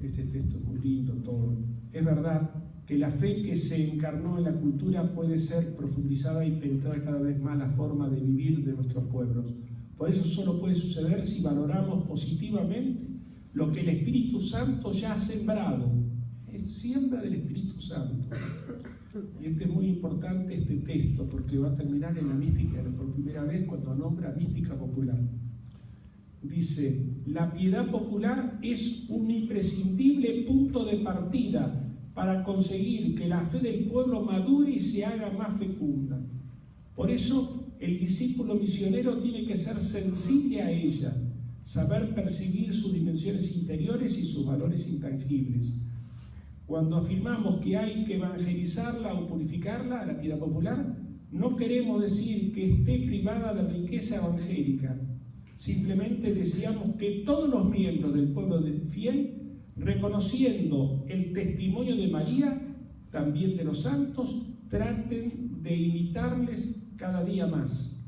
Este texto es muy lindo todo. Es verdad que la fe que se encarnó en la cultura puede ser profundizada y penetrar cada vez más la forma de vivir de nuestros pueblos. Por eso solo puede suceder si valoramos positivamente lo que el Espíritu Santo ya ha sembrado. Es siembra del Espíritu Santo. Y este es muy importante este texto, porque va a terminar en la mística por primera vez cuando nombra mística popular. Dice, la piedad popular es un imprescindible punto de partida para conseguir que la fe del pueblo madure y se haga más fecunda. Por eso, el discípulo misionero tiene que ser sensible a ella, saber percibir sus dimensiones interiores y sus valores intangibles. Cuando afirmamos que hay que evangelizarla o purificarla, a la piedad popular, no queremos decir que esté privada de riqueza evangélica. Simplemente deseamos que todos los miembros del pueblo fiel, reconociendo el testimonio de María, también de los santos, traten de imitarles cada día más.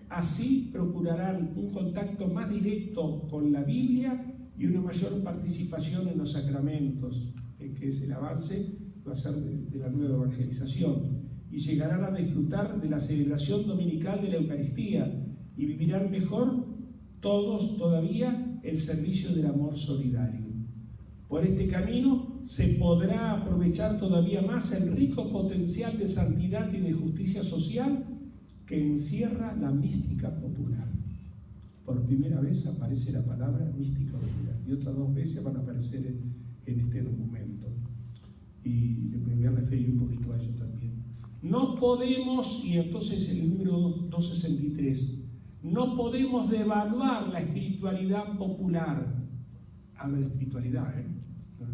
Así procurarán un contacto más directo con la Biblia y una mayor participación en los sacramentos, que es el avance que va a ser de la nueva evangelización, y llegarán a disfrutar de la celebración dominical de la Eucaristía y vivirán mejor todos todavía el servicio del amor solidario. Por este camino se podrá aprovechar todavía más el rico potencial de santidad y de justicia social que encierra la mística popular. Por primera vez aparece la palabra mística popular y otras 2 veces van a aparecer en este documento. Y me voy a referir un poquito a ello también. No podemos, y entonces en el número 263, no podemos devaluar la espiritualidad popular. Habla de espiritualidad,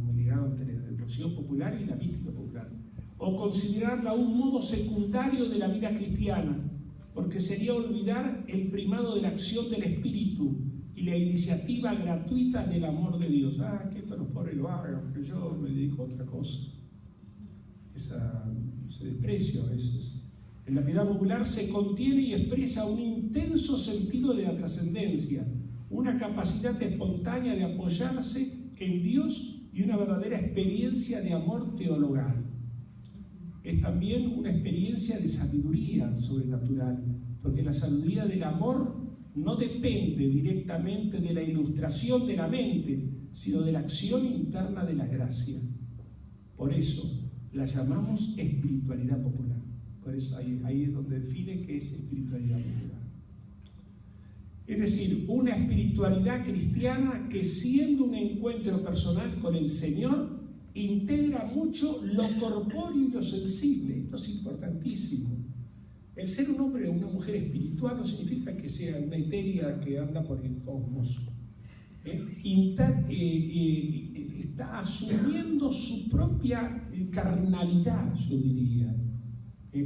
muy ligado entre la devoción popular y la mística popular. O considerarla un modo secundario de la vida cristiana, porque sería olvidar el primado de la acción del Espíritu y la iniciativa gratuita del amor de Dios. Que esto los pobres lo hagan, pero yo me dedico a otra cosa. Ese desprecio a veces. En la piedad popular se contiene y expresa un intenso sentido de la trascendencia, una capacidad espontánea de apoyarse en Dios y una verdadera experiencia de amor teologal. Es también una experiencia de sabiduría sobrenatural, porque la sabiduría del amor no depende directamente de la ilustración de la mente, sino de la acción interna de la gracia. Por eso la llamamos espiritualidad popular. Por eso ahí es donde define qué es espiritualidad popular. Es decir, una espiritualidad cristiana que, siendo un encuentro personal con el Señor, integra mucho lo corpóreo y lo sensible. Esto es importantísimo. El ser un hombre o una mujer espiritual no significa que sea una etérea que anda por el cosmos. Está asumiendo su propia carnalidad, yo diría,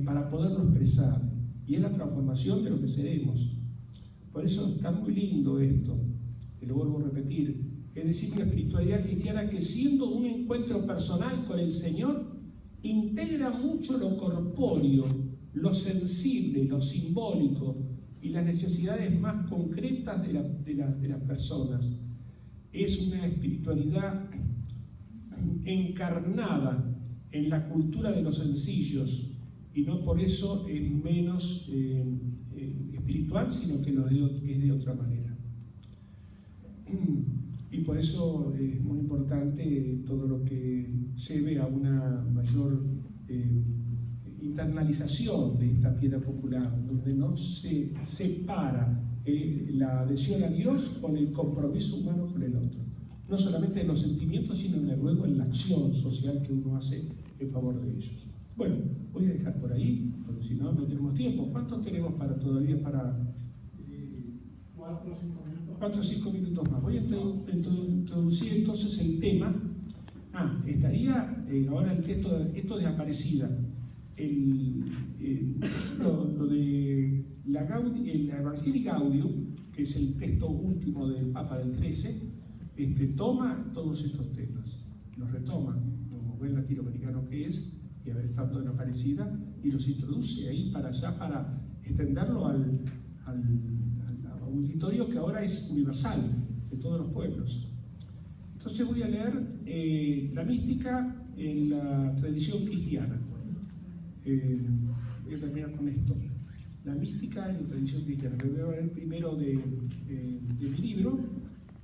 para poderlo expresar. Y es la transformación de lo que seremos. Por eso está muy lindo esto, y lo vuelvo a repetir. Es decir, una espiritualidad cristiana que, siendo un encuentro personal con el Señor, integra mucho lo corpóreo, lo sensible, lo simbólico y las necesidades más concretas de las personas. Es una espiritualidad encarnada en la cultura de los sencillos, y no por eso es menos espiritual, sino que es de otra manera. Y por eso es muy importante todo lo que lleve a una mayor internalización de esta piedad popular, donde no se separa la adhesión a Dios con el compromiso humano con el otro. No solamente en los sentimientos, sino luego en la acción social que uno hace en favor de ellos. Bueno, voy a dejar por ahí, porque si no, no tenemos tiempo. ¿Cuántos tenemos todavía para...? 4 o 5 minutos. 4 o 5 minutos más. Voy a introducir entonces el tema. Estaría ahora el texto, esto de Aparecida. Lo de el Evangelii Gaudium, que es el texto último del Papa del 13, toma todos estos temas, los retoma, como buen latinoamericano que es, y haber estado en Aparecida, y los introduce ahí para extenderlo al auditorio que ahora es universal, de todos los pueblos. Entonces voy a leer la mística en la tradición cristiana. Voy a terminar con esto. La mística en la tradición cristiana. Me voy a leer primero de mi libro,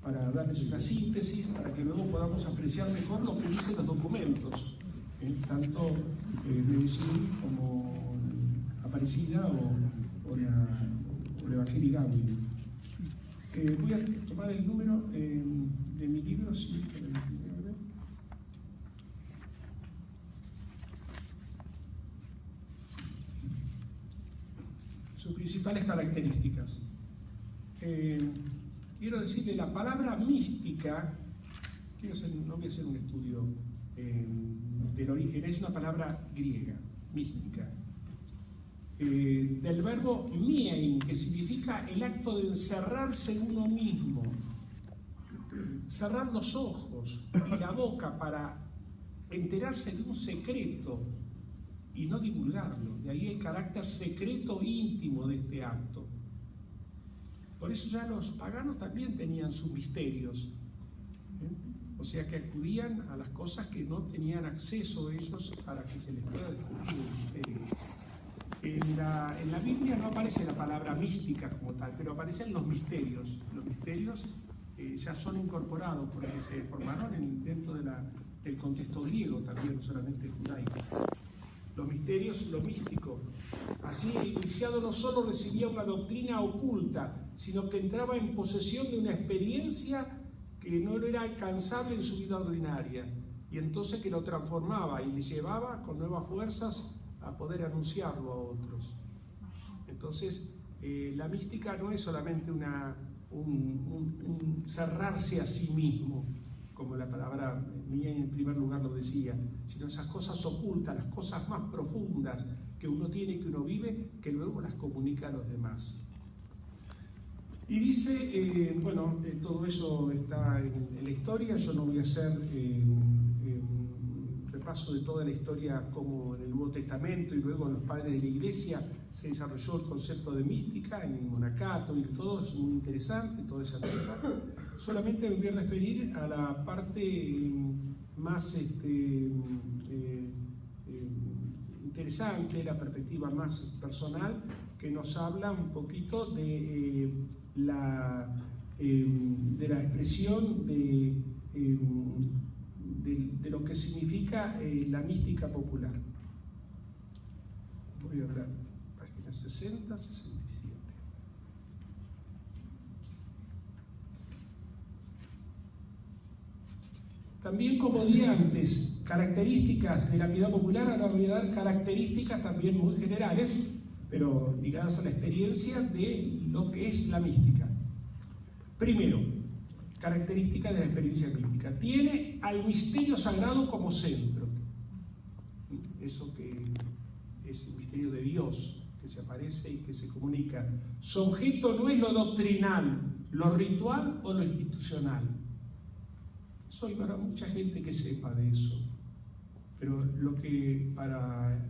para darles una síntesis, para que luego podamos apreciar mejor lo que dicen los documentos, tanto Medellín como Aparecida o la Evangelii Gaudium. Voy a tomar el número de mi libro, sí, sus principales características. Quiero decirle, la palabra mística, no voy a hacer un estudio del origen, es una palabra griega, mística, del verbo miein, que significa el acto de encerrarse en uno mismo, cerrar los ojos y la boca para enterarse de un secreto y no divulgarlo. De ahí el carácter secreto íntimo de este acto. Por eso ya los paganos también tenían sus misterios, o sea que acudían a las cosas que no tenían acceso ellos para que se les pueda descubrir el misterio. En la Biblia no aparece la palabra mística como tal, pero aparecen los misterios. Los misterios ya son incorporados porque se formaron dentro del contexto griego también, no solamente judaico. Los misterios, lo místico. Así el iniciado no solo recibía una doctrina oculta, sino que entraba en posesión de una experiencia que no le era alcanzable en su vida ordinaria, y entonces que lo transformaba y le llevaba con nuevas fuerzas a poder anunciarlo a otros. Entonces, la mística no es solamente un cerrarse a sí mismo, como la palabra mía en primer lugar lo decía, sino esas cosas ocultas, las cosas más profundas que uno tiene, que uno vive, que luego las comunica a los demás. Y dice, todo eso está en la historia, yo no voy a hacer repaso de toda la historia como en el Nuevo Testamento y luego en los padres de la Iglesia se desarrolló el concepto de mística en el monacato y todo, es muy interesante, toda esa cosa. Solamente me voy a referir a la parte más interesante, la perspectiva más personal, que nos habla un poquito de la expresión de lo que significa la mística popular. Voy a hablar páginas 60, 67. También, como di antes, características de la piedad popular, ahora voy a dar características también muy generales, pero ligadas a la experiencia de lo que es la mística. Primero, característica de la experiencia mística. Tiene al misterio sagrado como centro. Eso que es el misterio de Dios, que se aparece y que se comunica. Su objeto no es lo doctrinal, lo ritual o lo institucional. Eso hay para mucha gente que sepa de eso. Pero lo que para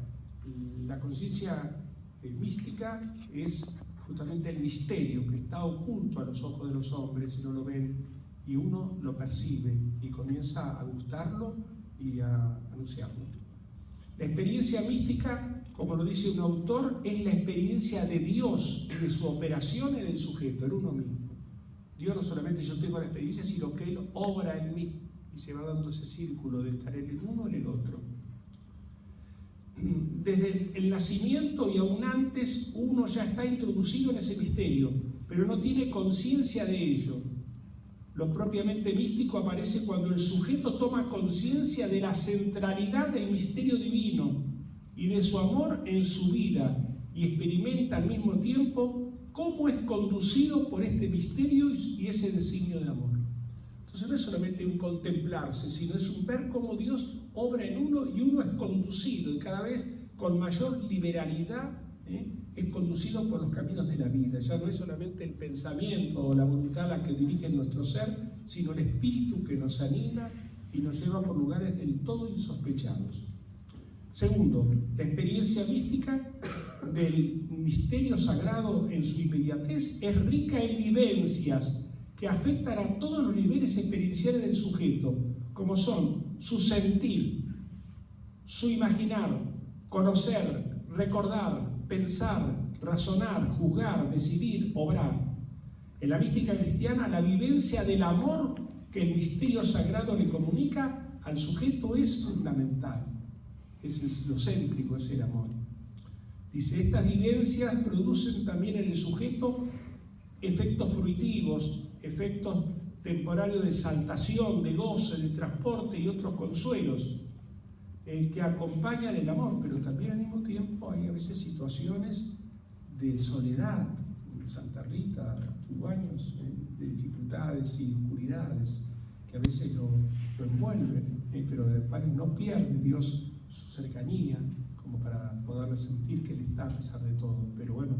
la conciencia mística es justamente el misterio que está oculto a los ojos de los hombres y no lo ven, y uno lo percibe y comienza a gustarlo y a anunciarlo. La experiencia mística, como lo dice un autor, es la experiencia de Dios y de su operación en el sujeto, en uno mismo. Dios no solamente yo tengo la experiencia, sino que Él obra en mí y se va dando ese círculo de estar en el uno en el otro. Desde el nacimiento y aún antes uno ya está introducido en ese misterio, pero no tiene conciencia de ello. Lo propiamente místico aparece cuando el sujeto toma conciencia de la centralidad del misterio divino y de su amor en su vida y experimenta al mismo tiempo cómo es conducido por este misterio y ese designio de amor. Entonces no es solamente un contemplarse, sino es un ver cómo Dios obra en uno y uno es conducido y cada vez con mayor liberalidad es conducido por los caminos de la vida. Ya no es solamente el pensamiento o la voluntad la que dirige nuestro ser, sino el espíritu que nos anima y nos lleva por lugares del todo insospechados. Segundo, la experiencia mística del misterio sagrado en su inmediatez es rica en vivencias que afectan a todos los niveles experienciales del sujeto, como son su sentir, su imaginar, conocer, recordar, pensar, razonar, juzgar, decidir, obrar. En la mística cristiana, la vivencia del amor que el misterio sagrado le comunica al sujeto es fundamental. Es lo céntrico, es el amor. Dice, estas vivencias producen también en el sujeto efectos fruitivos, efectos temporarios de exaltación, de goce, de transporte y otros consuelos que acompañan el amor, pero también al mismo tiempo hay a veces situaciones de soledad, Santa Rita, tuvo años de dificultades y oscuridades que a veces lo envuelven, pero de cual no pierde Dios su cercanía como para poder sentir que Él está a pesar de todo. Pero bueno,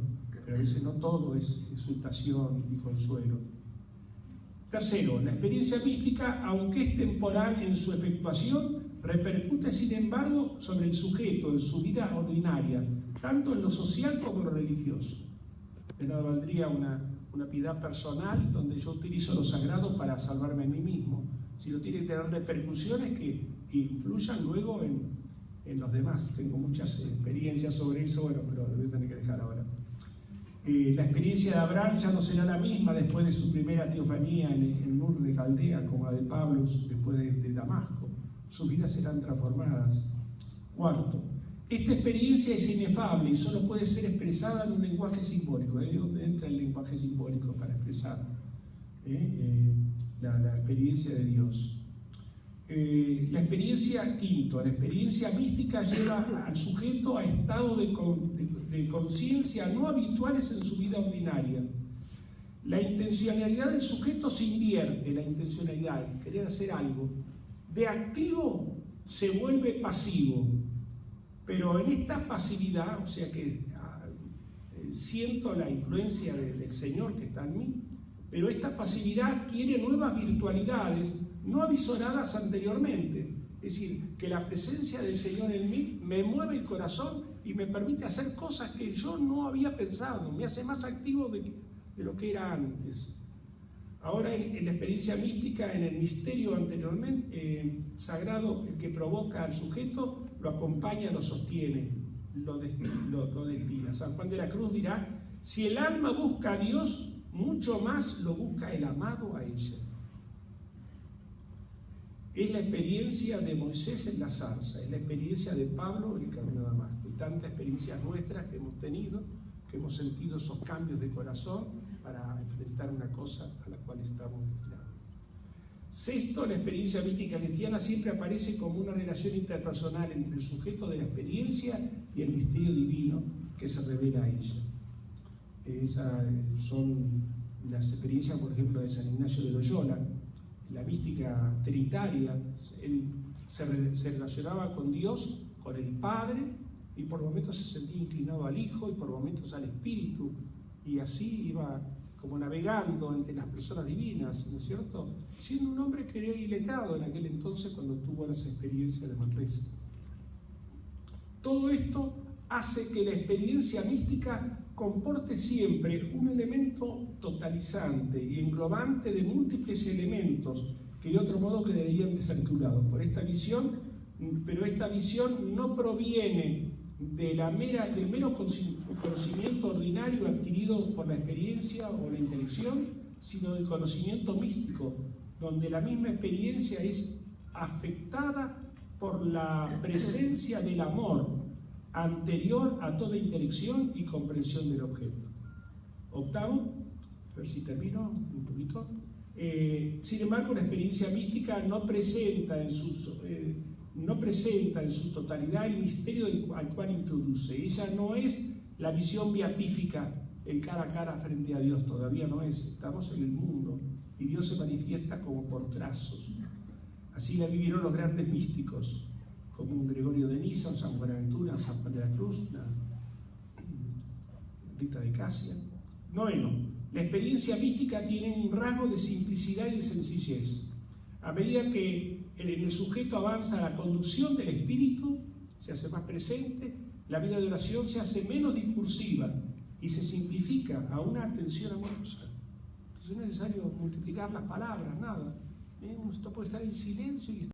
pero a veces no todo es exultación y consuelo. Tercero, la experiencia mística, aunque es temporal en su efectuación, repercute sin embargo sobre el sujeto en su vida ordinaria, tanto en lo social como en lo religioso. De nada valdría una piedad personal donde yo utilizo lo sagrado para salvarme a mí mismo, sino tiene que tener repercusiones que influyan luego en los demás. Tengo muchas experiencias sobre eso, bueno, pero lo voy a tener que dejar ahora. La experiencia de Abraham ya no será la misma después de su primera teofanía en Ur de Caldea, como la de Pablo después de Damasco. Sus vidas serán transformadas. Cuarto, esta experiencia es inefable y solo puede ser expresada en un lenguaje simbólico. Ahí es donde entra el lenguaje simbólico para expresar la experiencia de Dios. La experiencia, quinto, la experiencia mística lleva al sujeto a estados de conciencia no habituales en su vida ordinaria. La intencionalidad del sujeto se invierte, la intencionalidad, querer hacer algo. De activo se vuelve pasivo, pero en esta pasividad, o sea que siento la influencia del Señor que está en mí, pero esta pasividad adquiere nuevas virtualidades no avisoradas anteriormente. Es decir, que la presencia del Señor en mí me mueve el corazón y me permite hacer cosas que yo no había pensado, me hace más activo de lo que era antes. Ahora en la experiencia mística, en el misterio anteriormente sagrado, el que provoca al sujeto, lo acompaña, lo sostiene, lo destina. San Juan de la Cruz dirá, si el alma busca a Dios, mucho más lo busca el amado a ella. Es la experiencia de Moisés en la zarza, es la experiencia de Pablo en el camino a Damasco, y tantas experiencias nuestras que hemos tenido, que hemos sentido esos cambios de corazón para enfrentar una cosa a la cual estamos destinados. Sexto, la experiencia mística cristiana siempre aparece como una relación interpersonal entre el sujeto de la experiencia y el misterio divino que se revela a ella. Esas son las experiencias, por ejemplo, de San Ignacio de Loyola. La mística trinitaria, él se relacionaba con Dios, con el Padre, y por momentos se sentía inclinado al Hijo y por momentos al Espíritu, y así iba como navegando entre las personas divinas, ¿no es cierto? Siendo un hombre que era iletrado en aquel entonces cuando tuvo las experiencias de Manresa. Todo esto hace que la experiencia mística comporte siempre un elemento totalizante y englobante de múltiples elementos que de otro modo quedarían desarticulados por esta visión, pero esta visión no proviene del mero conocimiento ordinario adquirido por la experiencia o la intelección, sino del conocimiento místico, donde la misma experiencia es afectada por la presencia del amor anterior a toda intelección y comprensión del objeto. Octavo, a ver si termino un poquito. Sin embargo, la experiencia mística no presenta en su totalidad el misterio al cual introduce. Ella no es la visión beatífica, el cara a cara frente a Dios, todavía no es. Estamos en el mundo y Dios se manifiesta como por trazos. Así la vivieron los grandes místicos, como un Gregorio de Niza, un San Buenaventura, un San Juan de la Cruz, una Rita de Casia. Noveno, la experiencia mística tiene un rasgo de simplicidad y de sencillez. A medida que en el sujeto avanza la conducción del espíritu, se hace más presente, la vida de oración se hace menos discursiva y se simplifica a una atención amorosa. Entonces no es necesario multiplicar las palabras, nada. Uno puede estar en silencio y